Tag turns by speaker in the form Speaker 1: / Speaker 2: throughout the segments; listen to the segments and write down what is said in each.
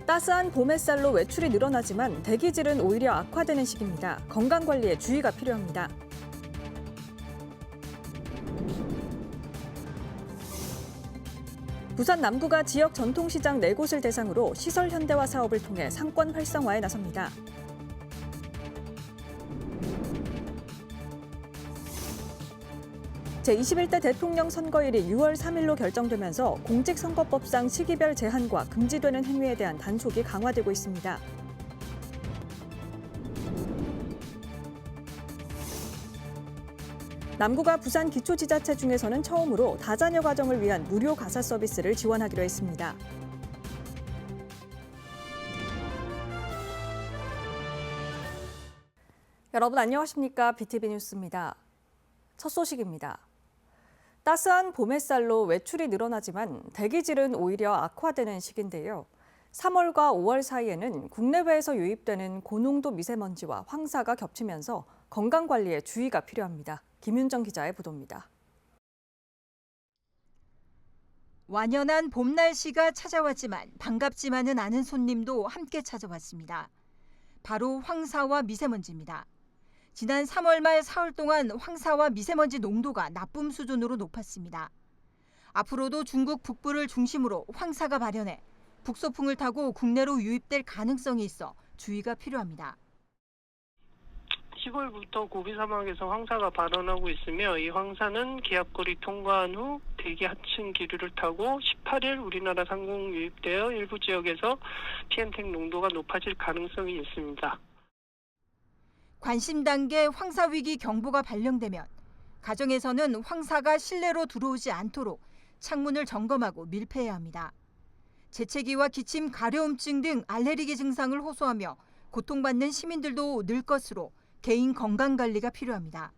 Speaker 1: 따스한 봄 햇살로 외출이 늘어나지만 대기질은 오히려 악화되는 시기입니다. 건강관리에 주의가 필요합니다. 부산 남구가 지역 전통시장 4곳을 대상으로 시설 현대화 사업을 통해 상권 활성화에 나섭니다. 제21대 대통령 선거일이 6월 3일로 결정되면서 공직선거법상 시기별 제한과 금지되는 행위에 대한 단속이 강화되고 있습니다. 남구가 부산 기초지자체 중에서는 처음으로 다자녀 가정을 위한 무료 가사 서비스를 지원하기로 했습니다. 여러분 안녕하십니까? BTV 뉴스입니다. 첫 소식입니다. 따스한 봄 햇살로 외출이 늘어나지만 대기질은 오히려 악화되는 시기인데요. 3월과 5월 사이에는 국내외에서 유입되는 고농도 미세먼지와 황사가 겹치면서 건강관리에 주의가 필요합니다. 김윤정 기자의 보도입니다.
Speaker 2: 완연한 봄 날씨가 찾아왔지만 반갑지만은 않은 손님도 함께 찾아왔습니다. 바로 황사와 미세먼지입니다. 지난 3월 말 4월 동안 황사와 미세먼지 농도가 나쁨 수준으로 높았습니다. 앞으로도 중국 북부를 중심으로 황사가 발현해 북소풍을 타고 국내로 유입될 가능성이 있어 주의가 필요합니다.
Speaker 3: 10월부터 고비 사막에서 황사가 발원하고 있으며 이 황사는 기압골이 통과한 후 대기 하층 기류를 타고 18일 우리나라 상공 유입되어 일부 지역에서 PM10 농도가 높아질 가능성이 있습니다.
Speaker 2: 관심 단계 황사 위기 경보가 발령되면 가정에서는 황사가 실내로 들어오지 않도록 창문을 점검하고 밀폐해야 합니다. 재채기와 기침, 가려움증 등 알레르기 증상을 호소하며 고통받는 시민들도 늘 것으로 개인 건강 관리가 필요합니다.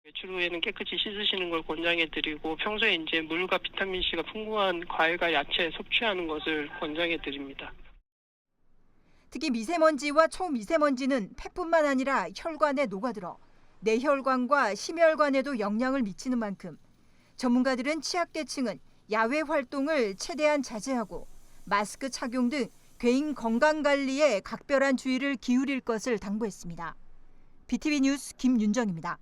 Speaker 3: 외출 후에는 깨끗이 씻으시는 걸 권장해드리고 평소에 이제 물과 비타민 C가 풍부한 과일과 야채 섭취하는 것을 권장해드립니다.
Speaker 2: 특히 미세먼지와 초미세먼지는 폐뿐만 아니라 혈관에 녹아들어 뇌혈관과 심혈관에도 영향을 미치는 만큼 전문가들은 취약계층은 야외 활동을 최대한 자제하고 마스크 착용 등 개인 건강관리에 각별한 주의를 기울일 것을 당부했습니다. BTV 뉴스 김윤정입니다.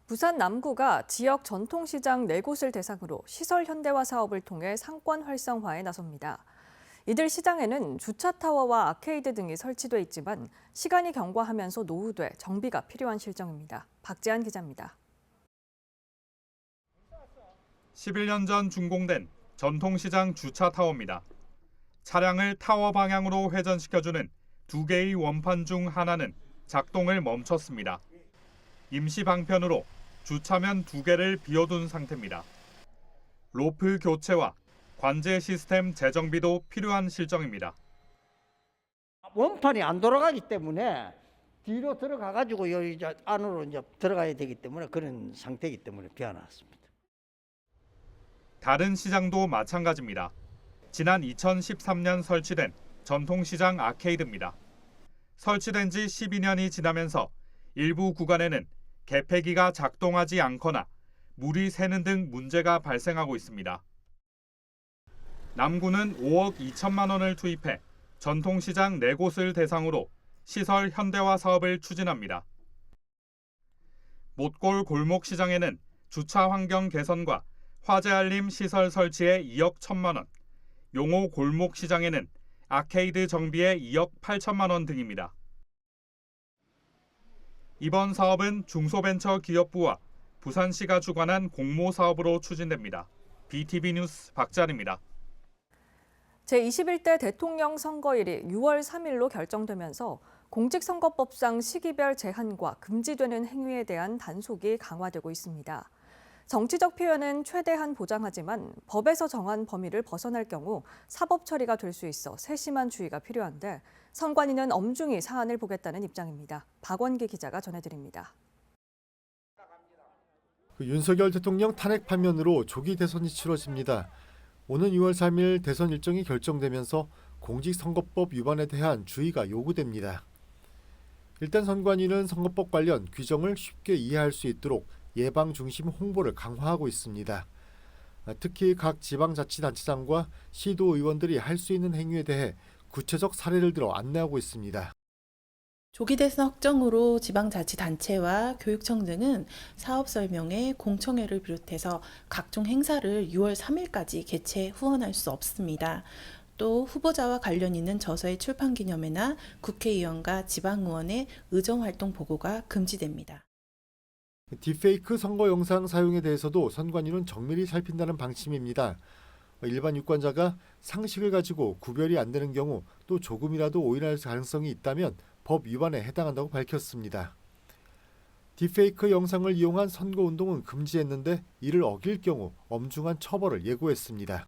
Speaker 1: 부산 남구가 지역 전통시장 4곳을 대상으로 시설 현대화 사업을 통해 상권 활성화에 나섭니다. 이들 시장에는 주차타워와 아케이드 등이 설치돼 있지만 시간이 경과하면서 노후돼 정비가 필요한 실정입니다. 박재한 기자입니다.
Speaker 4: 11년 전 준공된 전통시장 주차타워입니다. 차량을 타워 방향으로 회전시켜주는 2개의 원판 중 하나는 작동을 멈췄습니다. 임시 방편으로 주차면 2개를 비워둔 상태입니다. 로프 교체와 관제 시스템 재정비도 필요한 실정입니다.
Speaker 5: 원판이 안 돌아가기 때문에 뒤로 들어가가지고 이제 안으로 이제 들어가야 되기 때문에 그런 상태이기 때문에 비워놨습니다.
Speaker 4: 다른 시장도 마찬가지입니다. 지난 2013년 설치된 전통시장 아케이드입니다. 설치된 지 12년이 지나면서 일부 구간에는 개폐기가 작동하지 않거나 물이 새는 등 문제가 발생하고 있습니다. 남구는 5억 2천만 원을 투입해 전통시장 4곳을 대상으로 시설 현대화 사업을 추진합니다. 못골 골목시장에는 주차 환경 개선과 화재 알림 시설 설치에 2억 1천만 원, 용호 골목시장에는 아케이드 정비에 2억 8천만 원 등입니다. 이번 사업은 중소벤처기업부와 부산시가 주관한 공모 사업으로 추진됩니다. BTV 뉴스 박자리입니다.
Speaker 1: 제21대 대통령 선거일이 6월 3일로 결정되면서 공직선거법상 시기별 제한과 금지되는 행위에 대한 단속이 강화되고 있습니다. 정치적 표현은 최대한 보장하지만 법에서 정한 범위를 벗어날 경우 사법 처리가 될 수 있어 세심한 주의가 필요한데 선관위는 엄중히 사안을 보겠다는 입장입니다. 박원기 기자가 전해드립니다.
Speaker 6: 윤석열 대통령 탄핵 판면으로 조기 대선이 치러집니다. 오는 6월 3일 대선 일정이 결정되면서 공직선거법 위반에 대한 주의가 요구됩니다. 일단 선관위는 선거법 관련 규정을 쉽게 이해할 수 있도록 예방 중심 홍보를 강화하고 있습니다. 특히 각 지방자치단체장과 시도의원들이 할 수 있는 행위에 대해 구체적 사례를 들어 안내하고 있습니다.
Speaker 7: 조기 대선 확정으로 지방자치단체와 교육청 등은 사업 설명회, 공청회를 비롯해서 각종 행사를 6월 3일까지 개최 후원할 수 없습니다. 또 후보자와 관련 있는 저서의 출판 기념회나 국회의원과 지방의원의 의정활동 보고가 금지됩니다.
Speaker 6: 딥페이크 선거 영상 사용에 대해서도 선관위는 정밀히 살핀다는 방침입니다. 일반 유권자가 상식을 가지고 구별이 안 되는 경우 또 조금이라도 오인할 가능성이 있다면 법 위반에 해당한다고 밝혔습니다. 딥페이크 영상을 이용한 선거운동은 금지했는데 이를 어길 경우 엄중한 처벌을 예고했습니다.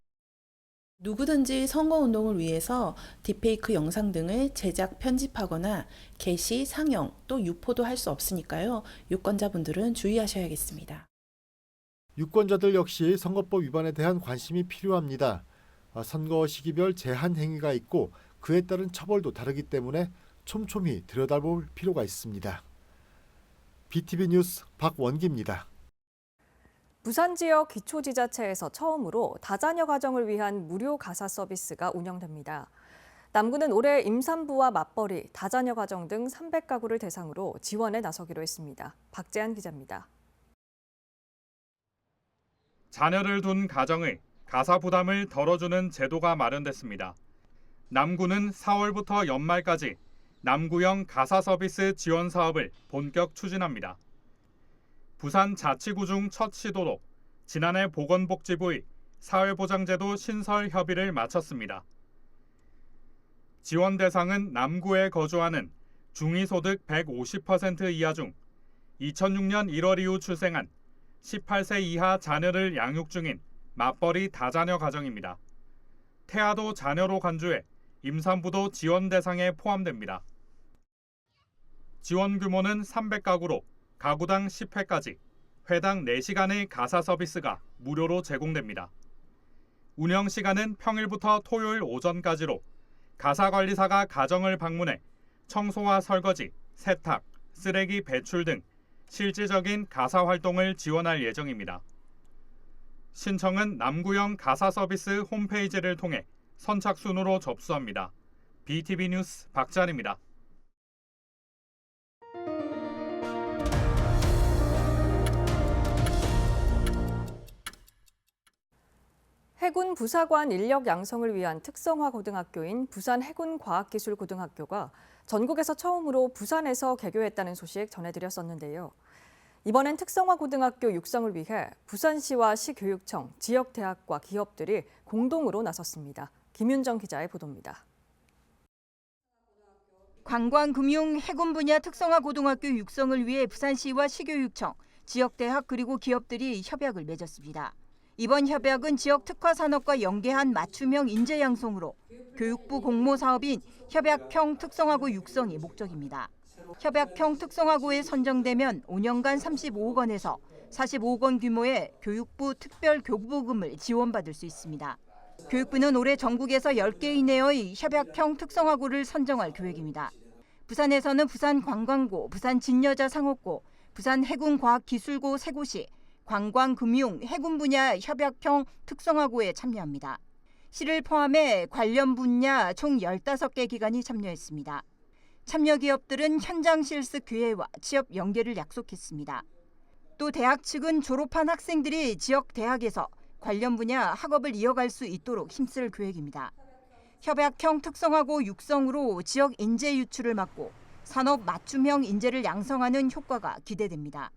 Speaker 7: 누구든지 선거운동을 위해서 딥페이크 영상 등을 제작, 편집하거나 게시, 상영, 또 유포도 할 수 없으니까요. 유권자분들은 주의하셔야겠습니다.
Speaker 6: 유권자들 역시 선거법 위반에 대한 관심이 필요합니다. 선거 시기별 제한 행위가 있고 그에 따른 처벌도 다르기 때문에 촘촘히 들여다볼 필요가 있습니다. BTV 뉴스 박원기입니다.
Speaker 1: 부산 지역 기초지자체에서 처음으로 다자녀 가정을 위한 무료 가사 서비스가 운영됩니다. 남구는 올해 임산부와 맞벌이, 다자녀 가정 등 300가구를 대상으로 지원에 나서기로 했습니다. 박재한 기자입니다.
Speaker 4: 자녀를 둔 가정의 가사 부담을 덜어주는 제도가 마련됐습니다. 남구는 4월부터 연말까지 남구형 가사 서비스 지원 사업을 본격 추진합니다. 부산 자치구 중 첫 시도로 지난해 보건복지부의 사회보장제도 신설 협의를 마쳤습니다. 지원 대상은 남구에 거주하는 중위소득 150% 이하 중 2006년 1월 이후 출생한 18세 이하 자녀를 양육 중인 맞벌이 다자녀 가정입니다. 태아도 자녀로 간주해 임산부도 지원 대상에 포함됩니다. 지원 규모는 300가구로 가구당 10회까지 회당 4시간의 가사 서비스가 무료로 제공됩니다. 운영 시간은 평일부터 토요일 오전까지로 가사관리사가 가정을 방문해 청소와 설거지, 세탁, 쓰레기 배출 등 실질적인 가사 활동을 지원할 예정입니다. 신청은 남구형 가사 서비스 홈페이지를 통해 선착순으로 접수합니다. BTV 뉴스 박찬입니다.
Speaker 1: 해군 부사관 인력 양성을 위한 특성화 고등학교인 부산 해군과학기술고등학교가 전국에서 처음으로 부산에서 개교했다는 소식 전해드렸었는데요. 이번엔 특성화 고등학교 육성을 위해 부산시와 시교육청, 지역대학과 기업들이 공동으로 나섰습니다. 김윤정 기자의 보도입니다.
Speaker 2: 관광금융 해군 분야 특성화 고등학교 육성을 위해 부산시와 시교육청, 지역대학 그리고 기업들이 협약을 맺었습니다. 이번 협약은 지역 특화 산업과 연계한 맞춤형 인재 양성으로 교육부 공모 사업인 협약형 특성화고 육성이 목적입니다. 협약형 특성화고에 선정되면 5년간 35억 원에서 45억 원 규모의 교육부 특별 교부금을 지원받을 수 있습니다. 교육부는 올해 전국에서 10개 이내의 협약형 특성화고를 선정할 계획입니다. 부산에서는 부산관광고, 부산진여자상업고, 부산해군과학기술고 3곳이 관광금융, 해군 분야 협약형 특성화고에 참여합니다. 시를 포함해 관련 분야 총 15개 기관이 참여했습니다. 참여 기업들은 현장 실습 기회와 취업 연계를 약속했습니다. 또 대학 측은 졸업한 학생들이 지역 대학에서 관련 분야 학업을 이어갈 수 있도록 힘쓸 계획입니다. 협약형 특성화고 육성으로 지역 인재 유출을 막고 산업 맞춤형 인재를 양성하는 효과가 기대됩니다.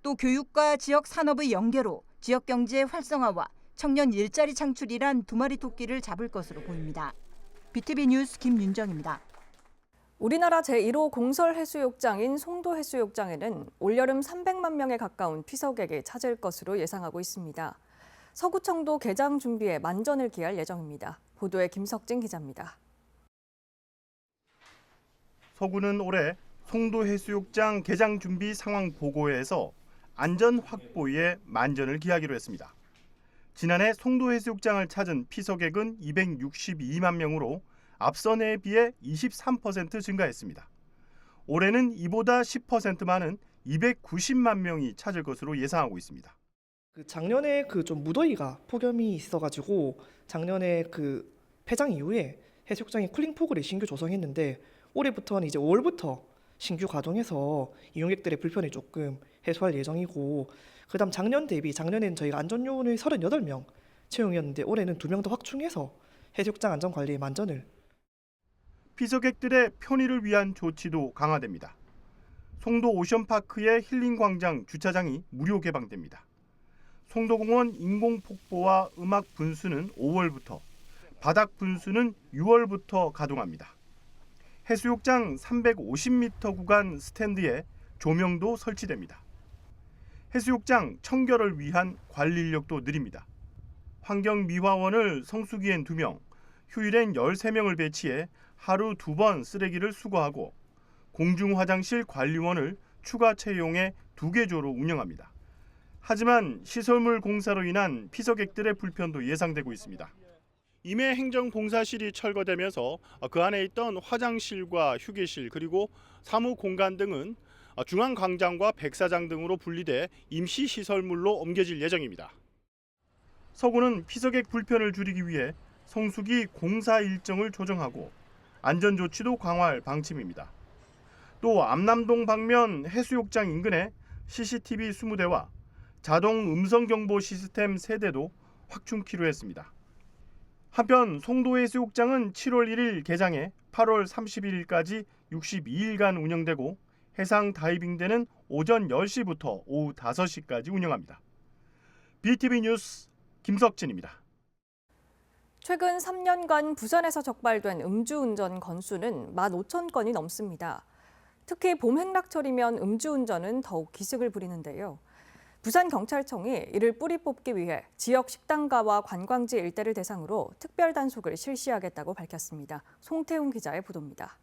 Speaker 2: 또 교육과 지역 산업의 연계로 지역 경제 활성화와 청년 일자리 창출이란 두 마리 토끼를 잡을 것으로 보입니다. BTV 뉴스 김윤정입니다.
Speaker 1: 우리나라 제1호 공설 해수욕장인 송도 해수욕장에는 올여름 300만 명에 가까운 피서객이 찾을 것으로 예상하고 있습니다. 서구청도 개장 준비에 만전을 기할 예정입니다. 보도에 김석진 기자입니다.
Speaker 8: 서구는 올해 송도 해수욕장 개장 준비 상황 보고회에서 안전 확보에 만전을 기하기로 했습니다. 지난해 송도 해수욕장을 찾은 피서객은 262만 명으로 앞선 해에 비해 23% 증가했습니다. 올해는 이보다 10% 많은 290만 명이 찾을 것으로 예상하고 있습니다.
Speaker 9: 작년에 좀 무더위가 폭염이 있어가지고 작년에 폐장 이후에 해수욕장이 쿨링포구를 신규 조성했는데 올해부터는 이제 5월부터 신규 가동해서 이용객들의 불편을 조금 해소할 예정이고, 그다음 작년 대비 작년에는 저희가 안전요원을 38명 채용이었는데 올해는 2명 더 확충해서 해수욕장 안전관리에 만전을.
Speaker 8: 피서객들의 편의를 위한 조치도 강화됩니다. 송도 오션파크의 힐링광장 주차장이 무료 개방됩니다. 송도공원 인공폭포와 음악 분수는 5월부터, 바닥 분수는 6월부터 가동합니다. 해수욕장 350m 구간 스탠드에 조명도 설치됩니다. 해수욕장 청결을 위한 관리 인력도 늘립니다. 환경미화원을 성수기엔 2명, 휴일엔 13명을 배치해 하루 2번 쓰레기를 수거하고 공중화장실 관리원을 추가 채용해 2개조로 운영합니다. 하지만 시설물 공사로 인한 피서객들의 불편도 예상되고 있습니다. 임해 행정봉사실이 철거되면서 그 안에 있던 화장실과 휴게실 그리고 사무 공간 등은 중앙광장과 백사장 등으로 분리돼 임시 시설물로 옮겨질 예정입니다. 서구는 피서객 불편을 줄이기 위해 성수기 공사 일정을 조정하고 안전조치도 강화할 방침입니다. 또 암남동 방면 해수욕장 인근에 CCTV 20대와 자동 음성경보 시스템 3대도 확충키로 했습니다. 한편 송도해수욕장은 7월 1일 개장해 8월 31일까지 62일간 운영되고 해상 다이빙대는 오전 10시부터 오후 5시까지 운영합니다. BTV 뉴스 김석진입니다.
Speaker 1: 최근 3년간 부산에서 적발된 음주운전 건수는 15,000건이 넘습니다. 특히 봄 행락철이면 음주운전은 더욱 기승을 부리는데요. 부산경찰청이 이를 뿌리 뽑기 위해 지역 식당가와 관광지 일대를 대상으로 특별 단속을 실시하겠다고 밝혔습니다. 송태웅 기자의 보도입니다.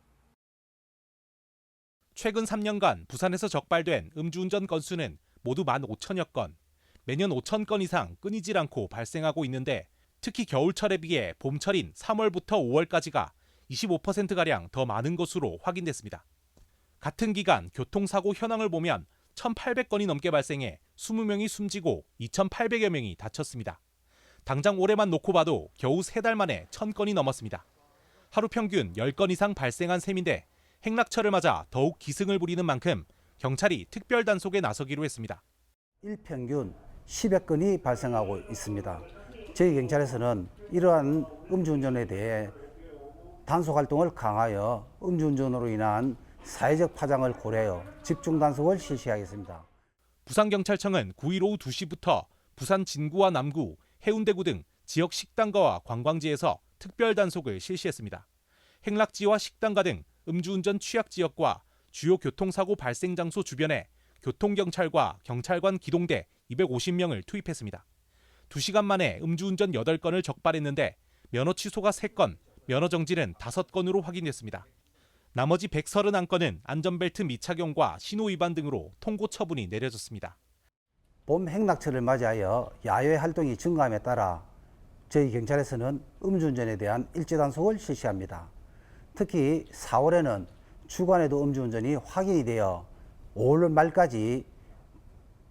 Speaker 10: 최근 3년간 부산에서 적발된 음주운전 건수는 모두 15,000여 건, 매년 5,000건 이상 끊이질 않고 발생하고 있는데 특히 겨울철에 비해 봄철인 3월부터 5월까지가 25%가량 더 많은 것으로 확인됐습니다. 같은 기간 교통사고 현황을 보면 1,800건이 넘게 발생해 20명이 숨지고 2,800여 명이 다쳤습니다. 당장 올해만 놓고 봐도 겨우 3달 만에 1,000건이 넘었습니다. 하루 평균 10건 이상 발생한 셈인데 행락철을 맞아 더욱 기승을 부리는 만큼 경찰이 특별 단속에 나서기로 했습니다.
Speaker 11: 일평균 10여 건이 발생하고 있습니다. 저희 경찰에서는 이러한 음주운전에 대해 단속활동을 강하여 음주운전으로 인한 사회적 파장을 고려하여 집중 단속을 실시하겠습니다.
Speaker 10: 부산경찰청은 9일 오후 2시부터 부산 진구와 남구, 해운대구 등 지역 식당가와 관광지에서 특별 단속을 실시했습니다. 행락지와 식당가 등 음주운전 취약 지역과 주요 교통사고 발생 장소 주변에 교통경찰과 경찰관 기동대 250명을 투입했습니다. 2시간 만에 음주운전 8건을 적발했는데 면허 취소가 3건, 면허 정지는 5건으로 확인됐습니다. 나머지 131건은 안전벨트 미착용과 신호 위반 등으로 통고 처분이 내려졌습니다.
Speaker 11: 봄 행락철을 맞이하여 야외 활동이 증가함에 따라 저희 경찰에서는 음주운전에 대한 일제 단속을 실시합니다. 특히 4월에는 주간에도 음주운전이 확인이 되어 5월 말까지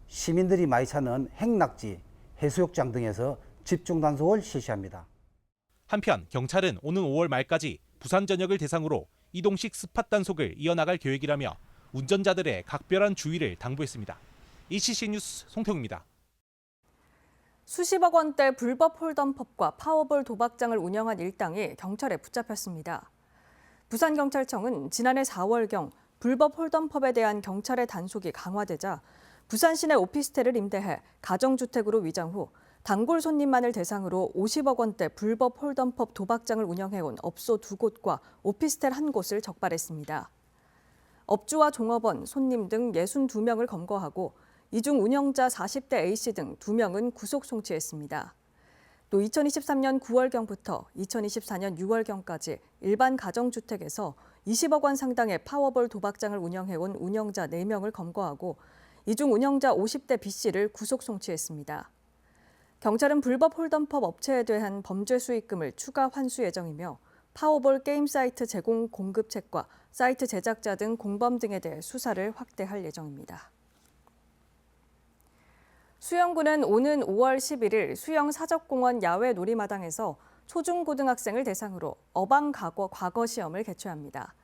Speaker 11: 시민들이 많이 찾는 행락지, 해수욕장 등에서 집중 단속을 실시합니다.
Speaker 10: 한편 경찰은 오는 5월 말까지 부산 전역을 대상으로 이동식 스팟 단속을 이어나갈 계획이라며 운전자들의 각별한 주의를 당부했습니다. ECC 뉴스 송태웅입니다.
Speaker 1: 수십억 원대 불법 홀덤펍과 파워볼 도박장을 운영한 일당이 경찰에 붙잡혔습니다. 부산경찰청은 지난해 4월경 불법 홀덤펍에 대한 경찰의 단속이 강화되자 부산 시내 오피스텔을 임대해 가정주택으로 위장 후 단골 손님만을 대상으로 50억 원대 불법 홀덤펍 도박장을 운영해온 업소 2곳과 오피스텔 1곳을 적발했습니다. 업주와 종업원, 손님 등 62명을 검거하고 이 중 운영자 40대 A씨 등 2명은 구속 송치했습니다. 또 2023년 9월경부터 2024년 6월경까지 일반 가정주택에서 20억 원 상당의 파워볼 도박장을 운영해온 운영자 4명을 검거하고 이 중 운영자 50대 B씨를 구속 송치했습니다. 경찰은 불법 홀덤펍 업체에 대한 범죄 수익금을 추가 환수 예정이며 파워볼 게임 사이트 제공 공급책과 사이트 제작자 등 공범 등에 대해 수사를 확대할 예정입니다. 수영구는 오는 5월 11일 수영 사적공원 야외 놀이마당에서 초중고등학생을 대상으로 어방 과거 시험을 개최합니다.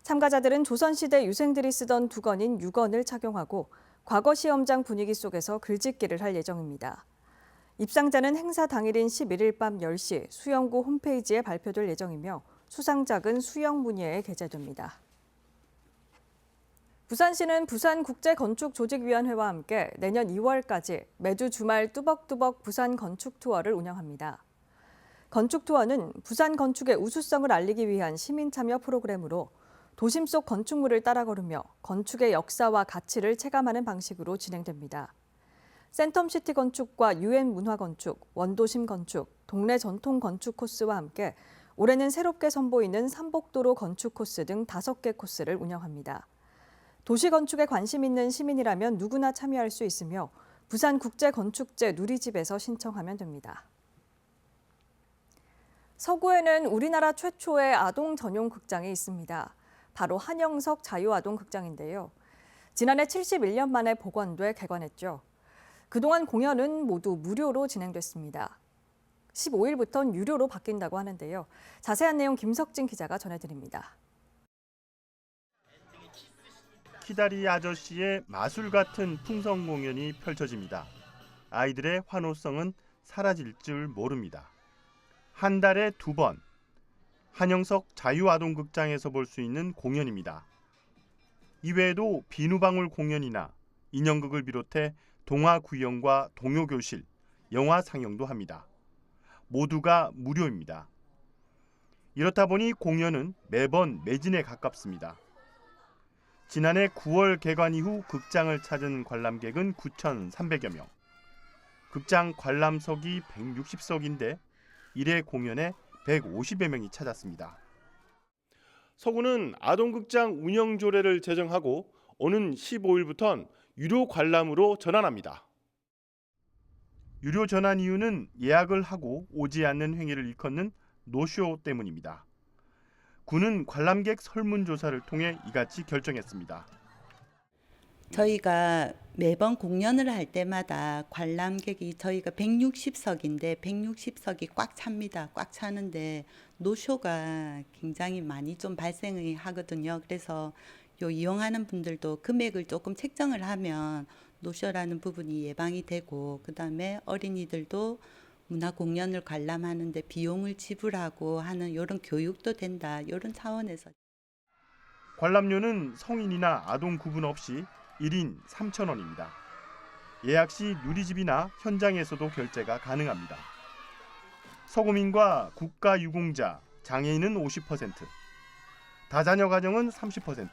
Speaker 1: 참가자들은 조선시대 유생들이 쓰던 두건인 유건을 착용하고 과거 시험장 분위기 속에서 글짓기를 할 예정입니다. 입상자는 행사 당일인 11일 밤 10시 수영구 홈페이지에 발표될 예정이며 수상작은 수영 문예에 게재됩니다. 부산시는 부산국제건축조직위원회와 함께 내년 2월까지 매주 주말 뚜벅뚜벅 부산 건축 투어를 운영합니다. 건축 투어는 부산 건축의 우수성을 알리기 위한 시민 참여 프로그램으로 도심 속 건축물을 따라 걸으며 건축의 역사와 가치를 체감하는 방식으로 진행됩니다. 센텀시티 건축과 UN 문화 건축, 원도심 건축, 동네 전통 건축 코스와 함께 올해는 새롭게 선보이는 삼복도로 건축 코스 등 5개 코스를 운영합니다. 도시 건축에 관심 있는 시민이라면 누구나 참여할 수 있으며 부산국제건축제 누리집에서 신청하면 됩니다. 서구에는 우리나라 최초의 아동 전용 극장이 있습니다. 바로 한영석 자유아동극장인데요. 지난해 71년 만에 복원돼 개관했죠. 그동안 공연은 모두 무료로 진행됐습니다. 15일부터는 유료로 바뀐다고 하는데요. 자세한 내용 김석진 기자가 전해드립니다.
Speaker 8: 키다리 아저씨의 마술 같은 풍성 공연이 펼쳐집니다. 아이들의 환호성은 사라질 줄 모릅니다. 한 달에 2번 한영석 자유아동극장에서 볼 수 있는 공연입니다. 이외에도 비누방울 공연이나 인형극을 비롯해 동화 구경과 동요교실, 영화 상영도 합니다. 모두가 무료입니다. 이렇다 보니 공연은 매번 매진에 가깝습니다. 지난해 9월 개관 이후 극장을 찾은 관람객은 9,300여 명. 극장 관람석이 160석인데 1회 공연에 150여 명이 찾았습니다. 서구는 아동극장 운영 조례를 제정하고 오는 15일부터는 유료 관람으로 전환합니다. 유료 전환 이유는 예약을 하고 오지 않는 행위를 일컫는 노쇼 때문입니다. 군은 관람객 설문조사를 통해 이같이 결정했습니다.
Speaker 12: 저희가 매번 공연을 할 때마다 관람객이 저희가 160석인데 160석이 꽉 찹니다. 꽉 차는데 노쇼가 굉장히 많이 좀 발생을 하거든요. 그래서 이용하는 분들도 금액을 조금 책정을 하면 노쇼라는 부분이 예방이 되고, 그다음에 어린이들도 문화 공연을 관람하는데 비용을 지불하고 하는 이런 교육도 된다. 이런 차원에서.
Speaker 8: 관람료는 성인이나 아동 구분 없이 1인 3,000원입니다. 예약 시 누리집이나 현장에서도 결제가 가능합니다. 서구민과 국가유공자, 장애인은 50%, 다자녀 가정은 30%,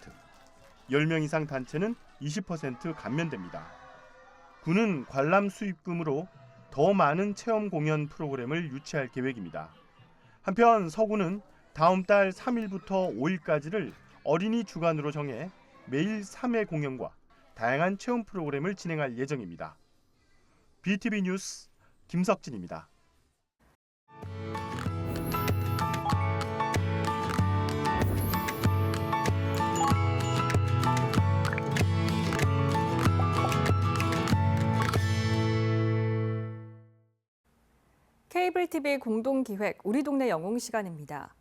Speaker 8: 10명 이상 단체는 20% 감면됩니다. 군은 관람 수입금으로 더 많은 체험 공연 프로그램을 유치할 계획입니다. 한편 서구는 다음 달 3일부터 5일까지를 어린이 주간으로 정해 매일 3회 공연과 다양한 체험 프로그램을 진행할 예정입니다. BTV 뉴스 김석진입니다.
Speaker 1: 케이블 TV 공동기획 우리 동네 영웅 시간입니다.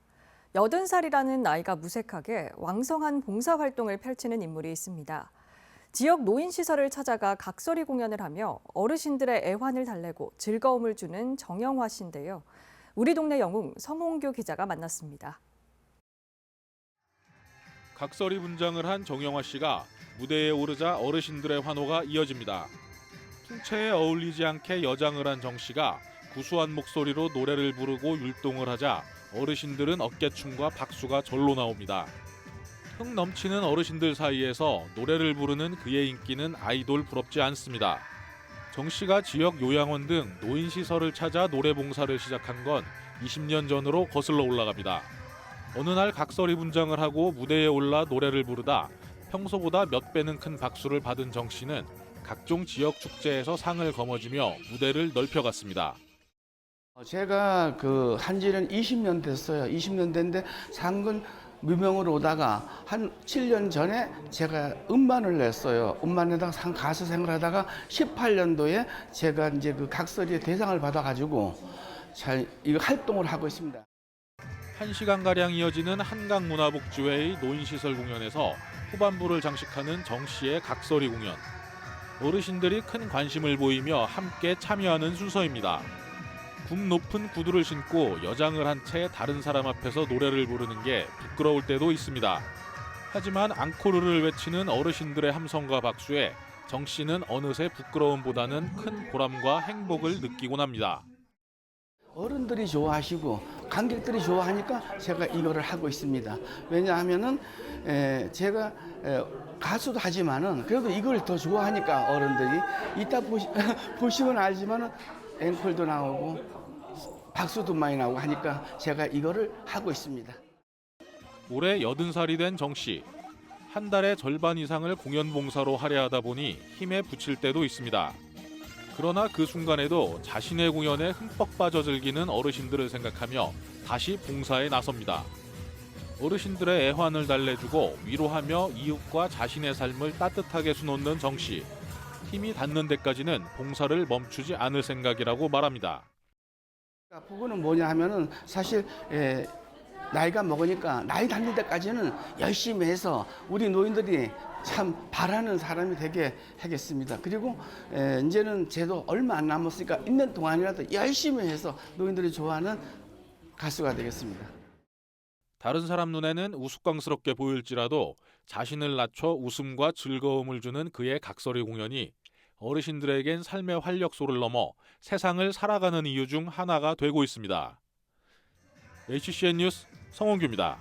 Speaker 1: 80살이라는 나이가 무색하게 왕성한 봉사활동을 펼치는 인물이 있습니다. 지역 노인시설을 찾아가 각설이 공연을 하며 어르신들의 애환을 달래고 즐거움을 주는 정영화 씨인데요. 우리 동네 영웅 성홍규 기자가 만났습니다.
Speaker 13: 각설이 분장을 한 정영화 씨가 무대에 오르자 어르신들의 환호가 이어집니다. 풍채에 어울리지 않게 여장을 한 정 씨가 구수한 목소리로 노래를 부르고 율동을 하자 어르신들은 어깨춤과 박수가 절로 나옵니다. 흥 넘치는 어르신들 사이에서 노래를 부르는 그의 인기는 아이돌 부럽지 않습니다. 정 씨가 지역 요양원 등 노인시설을 찾아 노래 봉사를 시작한 건 20년 전으로 거슬러 올라갑니다. 어느 날 각설이 분장을 하고 무대에 올라 노래를 부르다 평소보다 몇 배는 큰 박수를 받은 정 씨는 각종 지역 축제에서 상을 거머쥐며 무대를 넓혀갔습니다.
Speaker 14: 제가 한지는 20년 됐어요. 20년 됐는데 상은 무명으로 오다가 한 7년 전에 제가 음반을 냈어요. 음반 내다가 가수 생활하다가 18년도에 제가 이제 그 각설이의 대상을 받아가지고 잘 이거 활동을 하고 있습니다.
Speaker 13: 1시간가량 이어지는 한강문화복지회의 노인시설 공연에서 후반부를 장식하는 정 씨의 각설이 공연. 어르신들이 큰 관심을 보이며 함께 참여하는 순서입니다. 굽 높은 구두를 신고 여장을 한 채 다른 사람 앞에서 노래를 부르는 게 부끄러울 때도 있습니다. 하지만 앙코르를 외치는 어르신들의 함성과 박수에 정 씨는 어느새 부끄러움보다는 큰 보람과 행복을 느끼곤 합니다.
Speaker 14: 어른들이 좋아하시고 관객들이 좋아하니까 제가 이거를 하고 있습니다. 왜냐하면은 제가 가수도 하지만은 그래도 이걸 더 좋아하니까 어른들이 이따 보시면 알지만은 앵콜도 나오고 박수도 많이 나오고 하니까 제가 이거를 하고 있습니다.
Speaker 13: 올해 80살이 된 정 씨. 한 달의 절반 이상을 공연 봉사로 할애하다 보니 힘에 부칠 때도 있습니다. 그러나 그 순간에도 자신의 공연에 흠뻑 빠져 즐기는 어르신들을 생각하며 다시 봉사에 나섭니다. 어르신들의 애환을 달래주고 위로하며 이웃과 자신의 삶을 따뜻하게 수놓는 정 씨. 힘이 닿는 데까지는 봉사를 멈추지 않을 생각이라고 말합니다.
Speaker 14: 부분은 뭐냐 하면은 사실 나이가 먹으니까 나이 닿는 데까지는 열심히 해서 우리 노인들이 참 바라는 사람이 되게 하겠습니다. 그리고 이제는 제도 얼마 안 남았으니까 있는 동안이라도 열심히 해서 노인들이 좋아하는 가수가 되겠습니다.
Speaker 13: 다른 사람 눈에는 우스꽝스럽게 보일지라도 자신을 낮춰 웃음과 즐거움을 주는 그의 각설이 공연이 어르신들에겐 삶의 활력소를 넘어 세상을 살아가는 이유 중 하나가 되고 있습니다. HCN 뉴스 성원규입니다.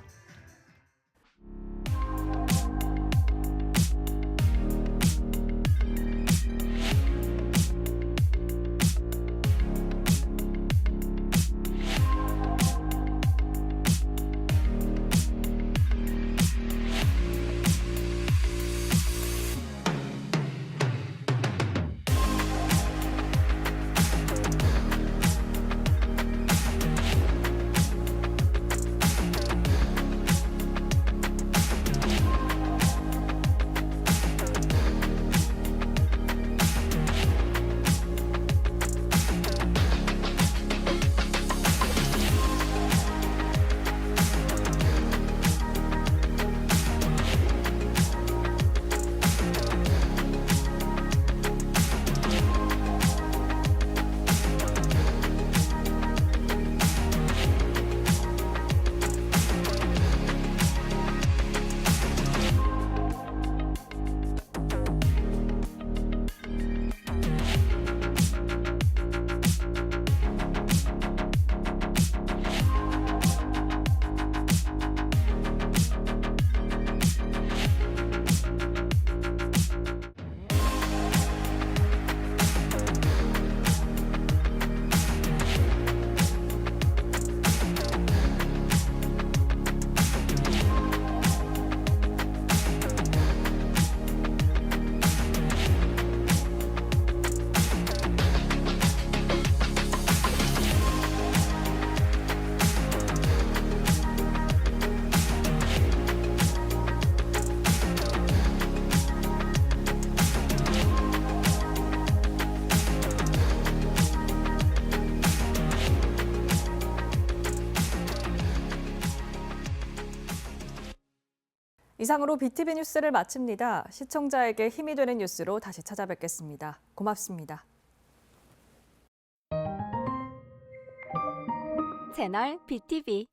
Speaker 1: 이상으로 BTV 뉴스를 마칩니다. 시청자에게 힘이 되는 뉴스로 다시 찾아뵙겠습니다. 고맙습니다.
Speaker 15: 채널 BTV